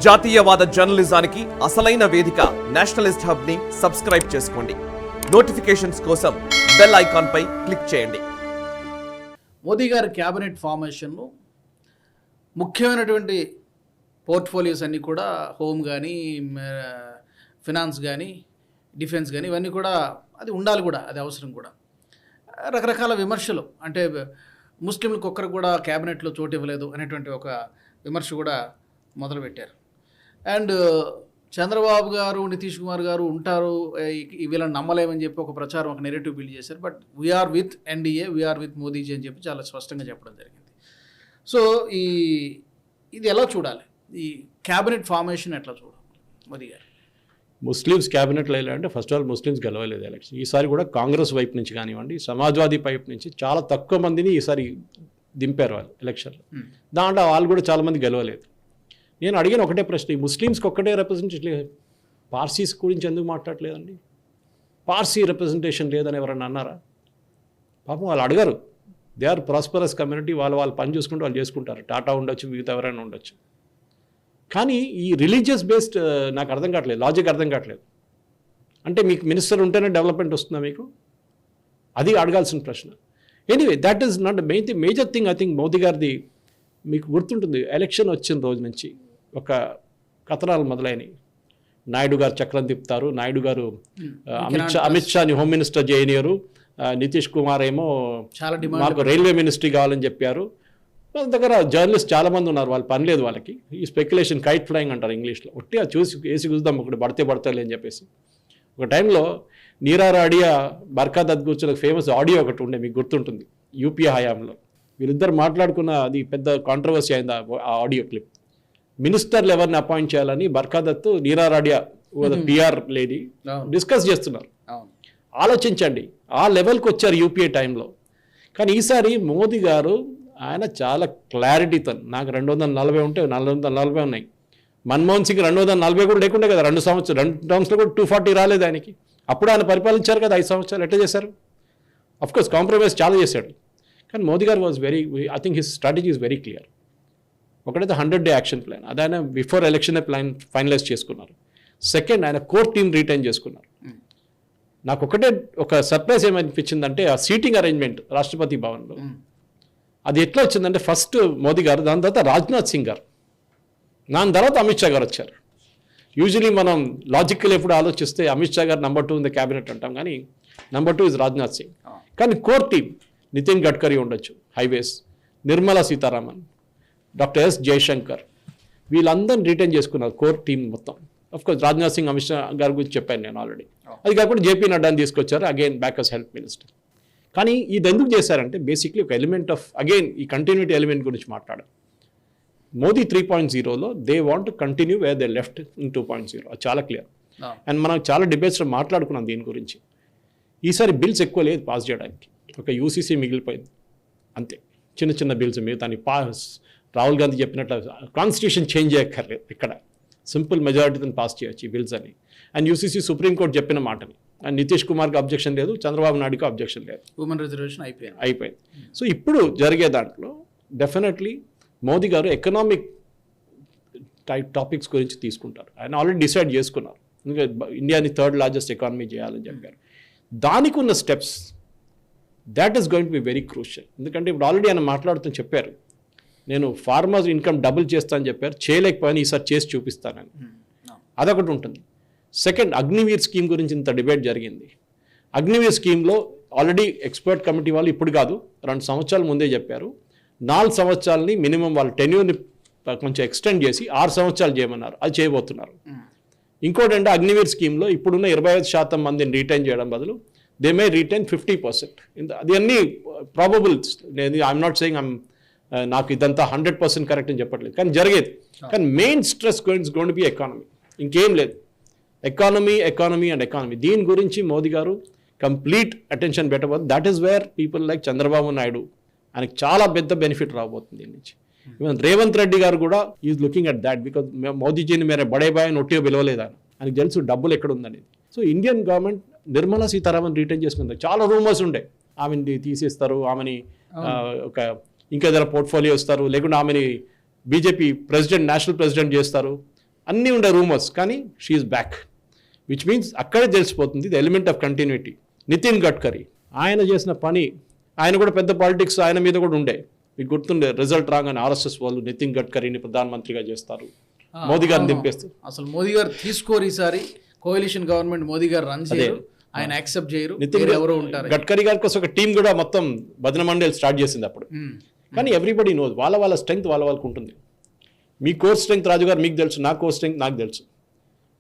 జాతీయవాద జర్నలిజానికి అసలైన వేదిక నేషనలిస్ట్ హబ్ ని సబ్స్క్రైబ్ చేసుకోండి. నోటిఫికేషన్స్ కోసం బెల్ ఐకాన్ పై క్లిక్ చేయండి. మోదీ గారి క్యాబినెట్ ఫార్మేషన్లో ముఖ్యమైనటువంటి పోర్ట్ఫోలియోస్ అన్నీ కూడా హోమ్ కానీ, ఫినాన్స్ కానీ, డిఫెన్స్ కానీ ఇవన్నీ కూడా అది ఉండాలి కూడా, అది అవసరం కూడా. రకరకాల విమర్శలు, అంటే ముస్లింలకు ఒక్కరు కూడా క్యాబినెట్లో చోటు ఇవ్వలేదు అనేటువంటి ఒక విమర్శ కూడా మొదలుపెట్టారు. అండ్ చంద్రబాబు గారు, నితీష్ కుమార్ గారు ఉంటారు, వీళ్ళని నమ్మలేమని చెప్పి ఒక ప్రచారం, ఒక నెరేటివ్ బిల్డ్ చేశారు. But we are with NDA, we are with Modiji అని చెప్పి చాలా స్పష్టంగా చెప్పడం జరిగింది. సో ఇది ఎలా చూడాలి, ఈ క్యాబినెట్ ఫార్మేషన్ ఎట్లా చూడాలి మోదీ గారు? ముస్లిమ్స్ క్యాబినెట్లో వెళ్ళాలంటే ఫస్ట్ ఆల్ ముస్లిమ్స్ గెలవలేదు ఎలక్షన్. ఈసారి కూడా కాంగ్రెస్ వైపు నుంచి కానివ్వండి, సమాజ్వాదీ వైపు నుంచి చాలా తక్కువ మందిని ఈసారి దింపారు వాళ్ళు ఎలక్షన్లో. దాంట్లో వాళ్ళు కూడా చాలామంది గెలవలేదు. నేను అడిగిన ఒకటే ప్రశ్న, ఈ ముస్లిమ్స్కి ఒక్కటే రిప్రజెంటేషన్, పార్సీస్ గురించి ఎందుకు మాట్లాడలేదండి? పార్సీ రిప్రజెంటేషన్ లేదని ఎవరన్నా అన్నారా? పాపం వాళ్ళు అడగరు. దే ఆర్ ప్రాస్పరస్ కమ్యూనిటీ, వాళ్ళు పని చూసుకుంటూ వాళ్ళు చేసుకుంటారు. టాటా ఉండొచ్చు, మిగతా ఎవరైనా ఉండొచ్చు. కానీ ఈ రిలీజియస్ బేస్డ్ నాకు అర్థం కావట్లేదు, లాజిక్ అర్థం కావట్లేదు. అంటే మీకు మినిస్టర్ ఉంటేనే డెవలప్మెంట్ వస్తుందా మీకు? అది అడగాల్సిన ప్రశ్న. Anyway, that is not major thing. I think Modi గారిది మీకు గుర్తుంటుంది, ఎలక్షన్ వచ్చిన రోజు నుంచి ఒక కథనాలు మొదలైనవి. నాయుడు గారు చక్రం తిప్పుతారు, నాయుడు గారు అమిత్ షాని హోమ్ మినిస్టర్ చేయనియరు, నితీష్ కుమార్ ఏమో మాకు రైల్వే మినిస్ట్రీ కావాలని చెప్పారు. వాళ్ళ దగ్గర జర్నలిస్ట్ చాలామంది ఉన్నారు, వాళ్ళు పని లేదు వాళ్ళకి. ఈ స్పెక్యులేషన్, కైట్ ఫ్లయింగ్ అంటారు ఇంగ్లీష్లో. ఒట్టి అది చూసి వేసి చూద్దాం ఒకటి పడతాలే అని చెప్పేసి. ఒక టైంలో నీరార్ ఆడియా, బర్ఖాదత్ కూర్చున్న ఫేమస్ ఆడియో ఒకటి ఉండే, మీకు గుర్తుంటుంది, యూపీఏ హయాంలో వీరిద్దరు మాట్లాడుకున్న, అది పెద్ద కాంట్రవర్సీ అయింది ఆ ఆడియో క్లిప్. మినిస్టర్లు ఎవరిని అపాయింట్ చేయాలని బర్ఖాదత్, నీరార్ ఆడియా పిఆర్ లేడీ డిస్కస్ చేస్తున్నారు. ఆలోచించండి, ఆ లెవెల్కి వచ్చారు యూపీఏ టైంలో. కానీ ఈసారి మోదీ గారు ఆయన చాలా క్లారిటీతో, నాకు 240 ఉంటే 440 ఉన్నాయి. మన్మోహన్ సింగ్ 240 కూడా లేకుండే కదా, 2 టర్మ్స్లో కూడా 240 రాలేదు ఆయనకి. అప్పుడు ఆయన పరిపాలించారు కదా 5 సంవత్సరాలు. ఎట్లా చేశారు? అఫ్కోర్స్ కాంప్రమైజ్ చాలా చేశాడు. కానీ మోదీ గారు was very, I think his strategy is very clear. ఒకటైతే 100-day యాక్షన్ ప్లాన్, అది ఆయన బిఫోర్ ఎలక్షన్ ప్లాన్ ఫైనలైజ్ చేసుకున్నారు. సెకండ్, ఆయన కోర్ టీమ్ రీటైన్ చేసుకున్నారు. నాకు ఒకటే ఒక సర్ప్రైజ్ ఏమనిపించిందంటే, ఆ సీటింగ్ అరేంజ్మెంట్ రాష్ట్రపతి భవన్లో అది ఎట్లా వచ్చిందంటే, ఫస్ట్ మోదీ గారు, దాని తర్వాత రాజ్నాథ్ సింగ్ గారు, దాని తర్వాత అమిత్ షా గారు వచ్చారు. యూజువలీ మనం లాజికల్ ఎప్పుడు ఆలోచిస్తే అమిత్ షా గారు నెంబర్ 2 ఇన్ ద క్యాబినెట్ అంటాం, కానీ నెంబర్ 2 ఇస్ రాజ్నాథ్ సింగ్. కానీ కోర్ టీమ్, నితిన్ గడ్కరీ ఉండొచ్చు highways, Nirmala Sitharaman, doctor S Jaishankar, వీళ్ళందరినీ రిటైన్ చేసుకున్నారు కోర్ టీమ్ మొత్తం. అఫ్కోర్స్ రాజ్నాథ్ సింగ్, అమిత్ షా గారి గురించి చెప్పాను నేను ఆల్రెడీ. అది కాకుండా జేపీ నడ్డాని తీసుకొచ్చారు, again back as health minister. కానీ ఇది ఎందుకు చేశారంటే, బేసిక్లీ ఒక ఎలిమెంట్ ఆఫ్, అగైన్ ఈ కంటిన్యూటీ ఎలిమెంట్ గురించి మాట్లాడారు. మోదీ 3.0లో they want to continue where they left in 2.0, అది చాలా క్లియర్. అండ్ మనం చాలా డిబేట్స్లో మాట్లాడుకున్నాం దీని గురించి. ఈసారి బిల్స్ ఎక్కువ లేదు పాస్ చేయడానికి, ఒక యూసీసీ మిగిలిపోయింది అంతే. చిన్న చిన్న బిల్స్ మిగతాని పాస్, రాహుల్ గాంధీ చెప్పినట్లు కాన్స్టిట్యూషన్ చేంజ్ చేయక్కర్లేదు, ఇక్కడ సింపుల్ మెజారిటీతో పాస్ చేయొచ్చు ఈ బిల్స్ అని. అండ్ యూసీసీ సుప్రీంకోర్టు చెప్పిన మాటని. అండ్ నితీష్ కుమార్కి అబ్జెక్షన్ లేదు, చంద్రబాబు నాయుడుకి అబ్జెక్షన్ లేదు, ఉమెన్ రిజర్వేషన్ అయిపోయింది. సో ఇప్పుడు జరిగే దాంట్లో డెఫినెట్లీ మోదీ గారు ఎకనామిక్ టాపిక్స్ గురించి తీసుకుంటారు. ఆయన ఆల్రెడీ డిసైడ్ చేసుకున్నారు, ఇండియాని 3rd లార్జెస్ట్ ఎకానమీ చేయాలని చెప్పారు. దానికి ఉన్న steps, that is going to be very crucial. ఎందుకంటే ఇప్పుడు ఆల్రెడీ ఆయన మాట్లాడుతూ చెప్పారు, నేను ఫార్మర్స్ ఇన్కమ్ డబుల్ చేస్తానని చెప్పారు, చేయలేకపోయినా ఈసారి చేసి చూపిస్తానని. అదొకటి ఉంటుంది. సెకండ్, అగ్నివీర్ స్కీమ్ గురించి ఇంత డిబేట్ జరిగింది. అగ్నివీర్ స్కీమ్లో ఆల్రెడీ ఎక్స్పర్ట్ కమిటీ వాళ్ళు ఇప్పుడు కాదు 2 సంవత్సరాల ముందే చెప్పారు, 4 సంవత్సరాలని మినిమం వాళ్ళ టెన్యూర్ని కొంచెం ఎక్స్టెండ్ చేసి 6 సంవత్సరాలు చేయమన్నారు. అది చేయబోతున్నారు. ఇంకోటి అంటే, అగ్నివీర్ స్కీమ్లో ఇప్పుడున్న 25% మందిని రీటైన్ చేయడం బదులు దే మే రీటైన్ 50%. అది అన్నీ ప్రాబబుల్. ఐఎమ్ నాట్ సేయింగ్ నాకు ఇదంతా 100% కరెక్ట్ అని చెప్పట్లేదు, కానీ జరిగేది. కానీ main stress going to be economy, ఇంకేం లేదు. ఎకానమీ అండ్ ఎకానమీ, దీని గురించి మోదీ గారు కంప్లీట్ అటెన్షన్ పెట్టబోతుంది. That is where people like Chandrababu Naidu, ఆయనకు చాలా పెద్ద బెనిఫిట్ రాబోతుంది దీని నుంచి. ఈవెన్ రేవంత్ రెడ్డి గారు కూడా is looking at that, because మోదీజీని మేరే బడే బాయ్ నొట్టిగా పిలవలేదు ఆయన, ఆయనకు తెలుసు డబ్బులు ఎక్కడ ఉందని. So Indian government Nirmala Sitharaman retain చేసుకుంది. చాలా రూమర్స్ ఉండే, ఆమెని తీసేస్తారు, ఆమెని ఒక ఇంకేదైనా పోర్ట్ఫోలియో ఇస్తారు, లేకుంటే ఆమెని బీజేపీ ప్రెసిడెంట్, నేషనల్ ప్రెసిడెంట్ చేస్తారు. అన్నీ ఉండే రూమర్స్, కానీ షీఈస్ బ్యాక్, విచ్ మీన్స్ అక్కడే తెలిసిపోతుంది the element of continuity. Nitin Gadkari ఆయన చేసిన పని, ఆయన కూడా పెద్ద పాలిటిక్స్ ఆయన మీద కూడా ఉండే, మీకు గుర్తుండే రిజల్ట్ రాగానే ఆర్ఎస్ఎస్ వాళ్ళు నితిన్ గడ్కరీని ప్రధానమంత్రిగా చేస్తారు, మోదీ గారిని దింపేస్తారు. అసలు మోదీ గారు తీసుకోరు, ఈసారి కోalition గవర్నమెంట్ మోదీ గారు రన్ చేయరు, ఆయన యాక్సెప్ట్ చేయరు, నితిన్ ఎవరో ఉంటారు. గడ్కరీ గారి కోసం ఒక టీం కూడా మొత్తం భజన మండలి స్టార్ట్ చేసింది అప్పుడు. కానీ ఎవ్రీబడి నోస్ వాళ్ళ స్ట్రెంగ్త్ వాళ్ళకు ఉంటుంది. మీ కోర్ స్ట్రెంగ్త్ రాజు గారు మీకు తెలుసు, నా కోర్ స్ట్రెంగ్త్ నాకు తెలుసు.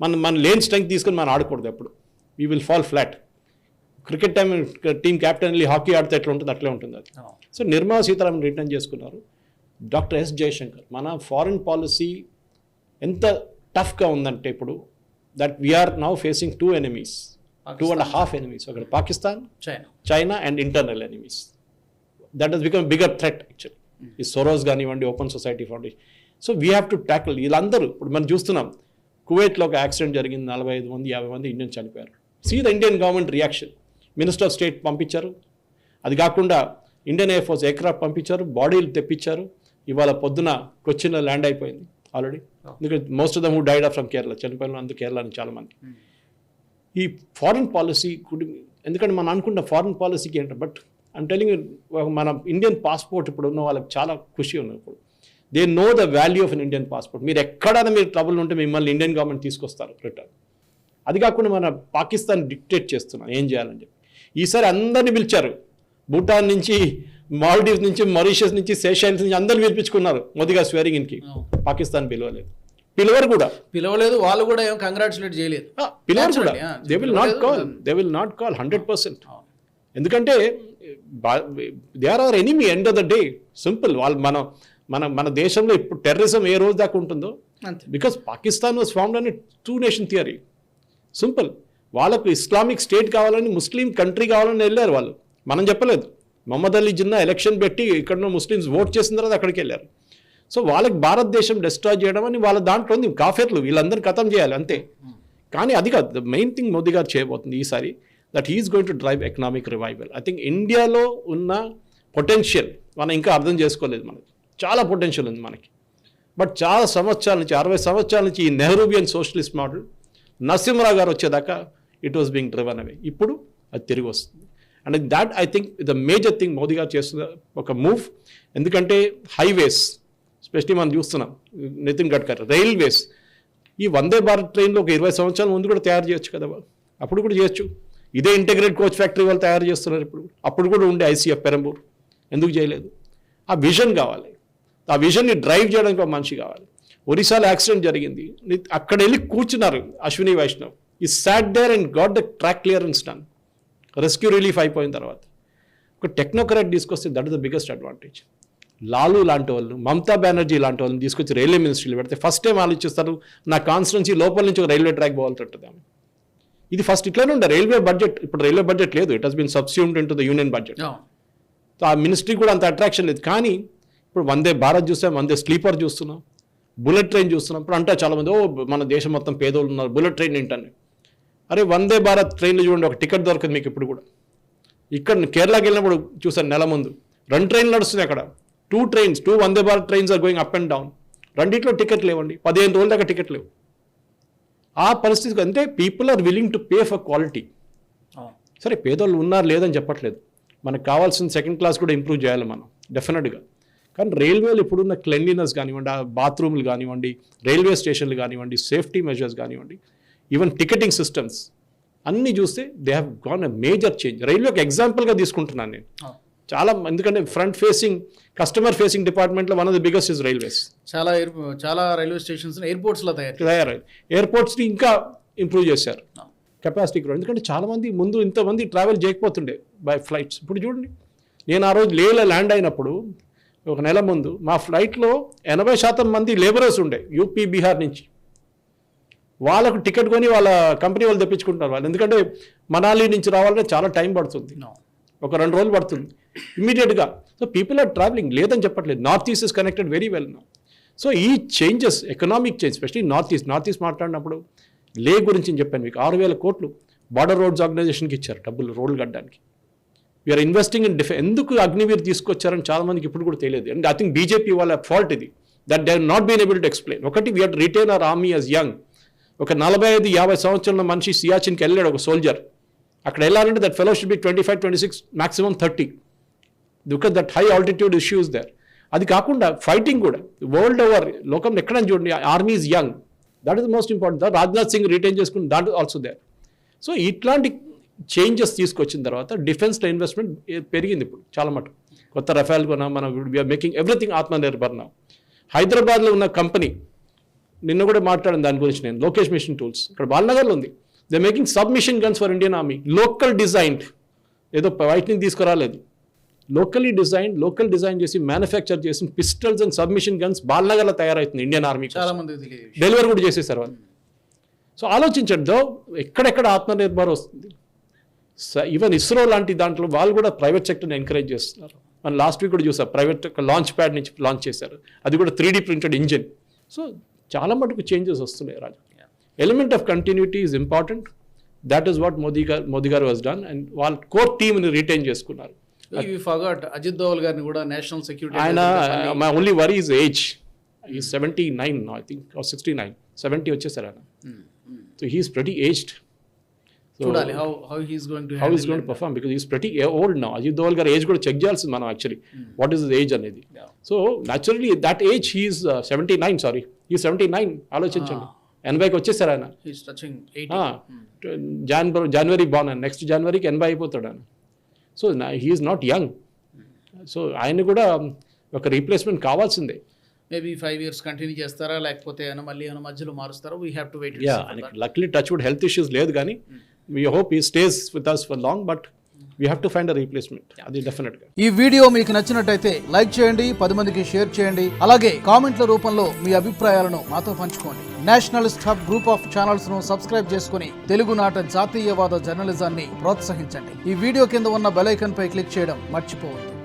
మన లేని స్ట్రెంగ్త్ తీసుకొని మనం ఆడకూడదు ఎప్పుడు, we will fall flat. Cricket team captain వెళ్ళి హాకీ ఆడితే ఎట్లా ఉంటుంది అట్లే ఉంటుంది అది. సో నిర్మలా సీతారామన్ రిటర్న్ చేసుకున్నారు. డాక్టర్ ఎస్ జయశంకర్, మన ఫారిన్ పాలసీ ఎంత టఫ్గా ఉందంటే ఇప్పుడు that we're now facing 2 enemies, 2.5 enemies. అక్కడ Pakistan, China and internal enemies. That has become bigger threat actually. ఈ సోరోస్ కానివ్వండి, open society foundation. So we have to tackle వీళ్ళందరూ. ఇప్పుడు మనం చూస్తున్నాం, కువైట్లో ఒక యాక్సిడెంట్ జరిగింది, 45 మంది 50 మంది ఇండియన్ చనిపోయారు. See the Indian government reaction. Minister of state పంపించారు, అది కాకుండా ఇండియన్ ఎయిర్ ఫోర్స్ ఎయిర్క్రాఫ్ట్ పంపించారు, బాడీలు తెప్పించారు. ఇవాళ పొద్దున కొచ్చిన్లో ల్యాండ్ అయిపోయింది ఆల్రెడీ. ఎందుకంటే most of them who died from Kerala, చనిపోయిన అందుకు కేరళ అని చాలామంది. ఈ ఫారిన్ పాలసీ ఎందుకంటే మనం అనుకుంటాం ఫారిన్ పాలసీకి ఏంటంటే, బట్ ఐమ్ టెలింగ్ మన ఇండియన్ పాస్పోర్ట్ ఇప్పుడు ఉన్న వాళ్ళకి చాలా ఖుషి ఉంది. ఇప్పుడు they know the value of an Indian passport. మీరు ఎక్కడైనా మీరు ట్రబుల్ ఉంటే మిమ్మల్ని ఇండియన్ గవర్నమెంట్ తీసుకొస్తారు రిటర్న్. అది కాకుండా మన పాకిస్తాన్ డిక్టేట్ చేస్తున్నాం ఏం చేయాలని చెప్పి. ఈసారి అందరినీ పిలిచారు, భూటాన్ నుంచి, మాల్డీవ్స్ నుంచి, మారిషస్ నుంచి, సేషైల్స్ నుంచి అందరిని పిలిపించుకున్నారు మోదీ గారు స్వేరింగ్ ఇన్కి. పాకిస్తాన్ పిలవరు కూడా, పిలవలేదు. వాళ్ళు కూడా ఏం కంగ్రాచులేట్ చేయలేదు, పిలవరు కూడా. They will not call 100%. ఎందుకంటే they are our enemy end of the day. Simple. వాళ్ళు మన దేశంలో ఇప్పుడు టెర్రరిజం ఏ రోజు దాకా ఉంటుందో, because Pakistan was formed on 2 nation theory. Simple. వాళ్ళకు ఇస్లామిక్ స్టేట్ కావాలని, ముస్లిం కంట్రీ కావాలని వెళ్ళారు వాళ్ళు, మనం చెప్పలేదు. మొహమ్మద్ అలీ జిన్నా ఎలక్షన్ పెట్టి ఇక్కడ ముస్లిమ్స్ ఓట్ చేసిన తర్వాత అక్కడికి వెళ్ళారు. సో వాళ్ళకి భారతదేశం డిస్ట్రాయ్ చేయడం అని వాళ్ళ దాంట్లో ఉంది. కాఫెర్లు వీళ్ళందరూ ఖతం చేయాలి అంతే. కానీ అది కాదు ద మెయిన్ థింగ్ మోదీ గారు చేయబోతుంది ఈసారి, that he's going to drive economic revival. I think ఇండియాలో ఉన్న పొటెన్షియల్ మనం ఇంకా అర్థం చేసుకోలేదు. మనకి చాలా పొటెన్షియల్ ఉంది మనకి. బట్ చాలా సంవత్సరాల నుంచి, 60 సంవత్సరాల నుంచి ఈ నెహ్రూవియన్ సోషలిస్ట్ మోడల్ నరసింహరావు గారు వచ్చేదాకా ఇట్ వాస్ బీయింగ్ డ్రివన్ అవే. ఇప్పుడు అది తిరిగి వస్తుంది. And that I think the major thing Modi గారు చేస్తున్న ఒక మూవ్. ఎందుకంటే హైవేస్ స్పెషలీ మనం చూస్తున్నాం, నితిన్ గడ్కరీ రైల్వేస్, ఈ వందే భారత్ ట్రైన్లో ఒక 20 సంవత్సరాల ముందు కూడా తయారు చేయొచ్చు కదా, అప్పుడు కూడా చేయొచ్చు. ఇదే ఇంటిగ్రేటెడ్ కోచ్ ఫ్యాక్టరీ వాళ్ళు తయారు చేస్తున్నారు ఇప్పుడు. అప్పుడు కూడా ఉండే ఐసీఎఫ్ పెరంబూర్, ఎందుకు చేయలేదు? ఆ విజన్ కావాలి, ఆ విజన్ని డ్రైవ్ చేయడానికి ఒక మనిషి కావాలి. ఒరిస్సాలో యాక్సిడెంట్ జరిగింది, అక్కడ వెళ్ళి కూర్చున్నారు Ashwini Vaishnaw. He sat there and got the track clearance done. Rescue relief అయిపోయిన తర్వాత ఒక టెక్నోక్రాట్ తీసుకొస్తే that is the biggest advantage. Lalu లాంటి వాళ్ళు, మమతా బెనర్జీ లాంటి వాళ్ళని తీసుకొచ్చి రైల్వే మినిస్ట్రీలో పెడితే ఫస్ట్ టైం ఆలోచిస్తారు, నా కాన్స్టిట్యున్సీ లోపల నుంచి ఒక రైల్వే ట్రాక్ పోవాల్సి ఉంటుంది. ఇది ఫస్ట్ ఇట్లానే ఉండే రైల్వే బడ్జెట్. ఇప్పుడు రైల్వే బడ్జెట్ లేదు, it has been subsumed into the union budget. ఆ మినిస్ట్రీ కూడా అంత అట్రాక్షన్ లేదు. కానీ ఇప్పుడు వందే భారత్ చూస్తాం, వందే స్లీపర్ చూస్తున్నాం, బుల్లెట్ ట్రైన్ చూస్తున్నాం. ఇప్పుడు అంటే చాలామంది మన దేశం మొత్తం పేదోళ్ళు ఉన్నారు, బుల్లెట్ ట్రైన్ ఏంటని. అరే వందే భారత్ ట్రైన్లు చూడండి, ఒక టికెట్ దొరకదు మీకు ఇప్పుడు కూడా. ఇక్కడ కేరళకి వెళ్ళినప్పుడు చూసాను, నెల ముందు 2 ట్రైన్లు నడుస్తున్నాయి అక్కడ. 2 Vande Bharat trains are going up and down. రెండిట్లో టికెట్ లేవండి, 15 రోజుల దాకా టికెట్ లేవు. ఆ పరిస్థితి అంటే people are willing to pay for quality. సరే పేదోళ్ళు ఉన్నారు లేదని చెప్పట్లేదు, మనకు కావాల్సిన సెకండ్ క్లాస్ కూడా ఇంప్రూవ్ చేయాలి మనం డెఫినెట్గా. కానీ రైల్వేలు ఇప్పుడున్న క్లెన్లీనెస్ కానివ్వండి, ఆ బాత్రూమ్లు కానివ్వండి, రైల్వే స్టేషన్లు కానివ్వండి, సేఫ్టీ మెజర్స్ కానివ్వండి, ఈవెన్ టికెటింగ్ సిస్టమ్స్ అన్నీ చూస్తే they have gone a major change. Railway ఒక ఎగ్జాంపుల్గా తీసుకుంటున్నాను నేను చాలా, ఎందుకంటే ఫ్రంట్ ఫేసింగ్, కస్టమర్ ఫేసింగ్ డిపార్ట్మెంట్లో one of the biggest is railways. చాలా రైల్వే స్టేషన్స్ ఎయిర్పోర్ట్స్లో తయారయ్యాయి. ఎయిర్పోర్ట్స్ని ఇంకా ఇంప్రూవ్ చేశారు కెపాసిటీ కూడా. ఎందుకంటే చాలామంది ముందు ఇంతమంది ట్రావెల్ చేయకపోతుండే బై ఫ్లైట్స్. ఇప్పుడు చూడండి, నేను ఆ రోజు లేలో ల్యాండ్ అయినప్పుడు ఒక నెల ముందు మా ఫ్లైట్లో 80% మంది లేబరర్స్ ఉండే యూపీ, బీహార్ నుంచి. వాళ్ళకు టికెట్ కొని వాళ్ళ కంపెనీ వాళ్ళు తెప్పించుకుంటారు వాళ్ళు. ఎందుకంటే మనాలి నుంచి రావాలంటే చాలా టైం పడుతుంది, ఒక 2 రోజులు పడుతుంది ఇమ్మీడియట్గా. సో పీపుల్ ఆర్ ట్రావెలింగ్, లేదని చెప్పట్లేదు. North east is connected very well now. So ఈ changes, economic change, specially north east మాట్లాడినప్పుడు లే గురించి చెప్పాను మీకు. 6,000 కోట్లు బార్డర్ రోడ్స్ ఆర్గనైజేషన్కి ఇచ్చారు డబ్బులు రోడ్లు కట్టడానికి. వీఆర్ ఇన్వెస్టింగ్ ఇన్ ఎందుకు అగ్నివీర్ తీసుకొచ్చారని చాలామందికి ఇప్పుడు కూడా తెలియదు. అండ్ ఐ థింక్ బీజేపీ వాళ్ళ ఫాల్ట్ ఇది. That they not been able to explain. ఒకటి we have retain our army as young. ఒక 45-50 సంవత్సరాల మనిషి సియాచిన్కి వెళ్ళాడు, ఒక సోల్జర్. అక్కడ వెళ్ళాలంటే that fellow should be 25-26 maximum 30. Because that high altitude issues there. అది కాకుండా ఫైటింగ్ కూడా వరల్డ్ ఓవర్ లోకంలో ఎక్కడైనా చూడండి army is young. That is most important. Rajnath Singh retain చేసుకుని దాట్ ఆల్సో దేర్. సో ఇట్లాంటి చేంజెస్ తీసుకొచ్చిన తర్వాత డిఫెన్స్లో ఇన్వెస్ట్మెంట్ పెరిగింది ఇప్పుడు చాలా మటుకు. కొత్త రఫేల్ కొన్నా, మనం we're making everything Aatmanirbhar now. హైదరాబాద్లో ఉన్న కంపెనీ నిన్న కూడా మాట్లాడాను దాని గురించి నేను, లోకేష్ మిషన్ టూల్స్, ఇక్కడ బాలనగర్లో ఉంది. They making submission guns for Indian army, local designed, ఏదో బయటని తీసుకురాలేదు. లోకల్ డిజైన్ చేసి మ్యానుఫ్యాక్చర్ చేసి పిస్టల్స్ అండ్ సబ్మిషన్ గన్స్ బాలనగర్లో తయారవుతుంది ఇండియన్ ఆర్మీ. చాలా మంది తెలియదు, డెలివరీ కూడా చేసేసారు వాళ్ళు. సో ఆలోచించండి, ఎక్కడెక్కడ ఆత్మనిర్భర్ వస్తుంది. ఈవెన్ ఇస్రో లాంటి దాంట్లో వాళ్ళు కూడా ప్రైవేట్ సెక్టర్ని ఎంకరేజ్ చేస్తున్నారు. మనం లాస్ట్ వీక్ కూడా చూసాం, ప్రైవేట్ లాంచ్ ప్యాడ్ నుంచి లాంచ్ చేశారు, అది కూడా 3D ప్రింటెడ్ ఇంజిన్. సో చాలా మటుకు చేంజెస్ వస్తున్నాయి Raju. Element of continuity is important. That is what Modi గారు వాజ్ డన్. అండ్ వాళ్ళ కోర్ టీమ్ని రిటైన్ చేసుకున్నారు. అజిత్ దోవల్ గారిని కూడా నేషనల్ సెక్యూరిటీ ఆయన my only worry is age. ఈ 79 ఐ థింక్, 69, 70 వచ్చేసారు ఆయన. So he is pretty aged. చూడాలి how he is going to perform, because he's pretty old now. Ajit Doval గారి ఏజ్ కూడా చెక్ చేయాల్సింది మనం యాక్చువల్లీ, వాట్ ఈస్ ఏజ్ అనేది. So naturally that age he's 79, sorry he 79. ఆలోచించండి, 80కి వచ్చేసారు ఆయన. జనవరి బాన్, నెక్స్ట్ జనవరికి 80 అయిపోతాడు ఆయన. So he's not young. So ఆయన కూడా ఒక రీప్లేస్మెంట్ కావాల్సిందే. మేబీ 5 years కంటిన్యూ చేస్తారా, లేకపోతే మళ్ళీ మధ్యలో మారుస్తారా? We have to wait. Luckily touch wood health issues లేదు, కానీ we hope he stays with us for long, but we have to find a replacement. అది డెఫినెట్ గా. ఈ వీడియో మీకు నచ్చినట్టయితే లైక్ చేయండి, 10 మందికి షేర్ చేయండి. అలాగే కామెంట్ల రూపంలో మీ అభిప్రాయాలను మాతో పంచుకోండి. Nationalist hub group of channels ను సబ్స్క్రైబ్ చేసుకుని తెలుగునాట జాతీయవాద జర్నలిజాన్ని ప్రోత్సహించండి. ఈ వీడియో కింద ఉన్న బెల్ ఐకాన్ పై క్లిక్ చేయడం మర్చిపోవద్దు.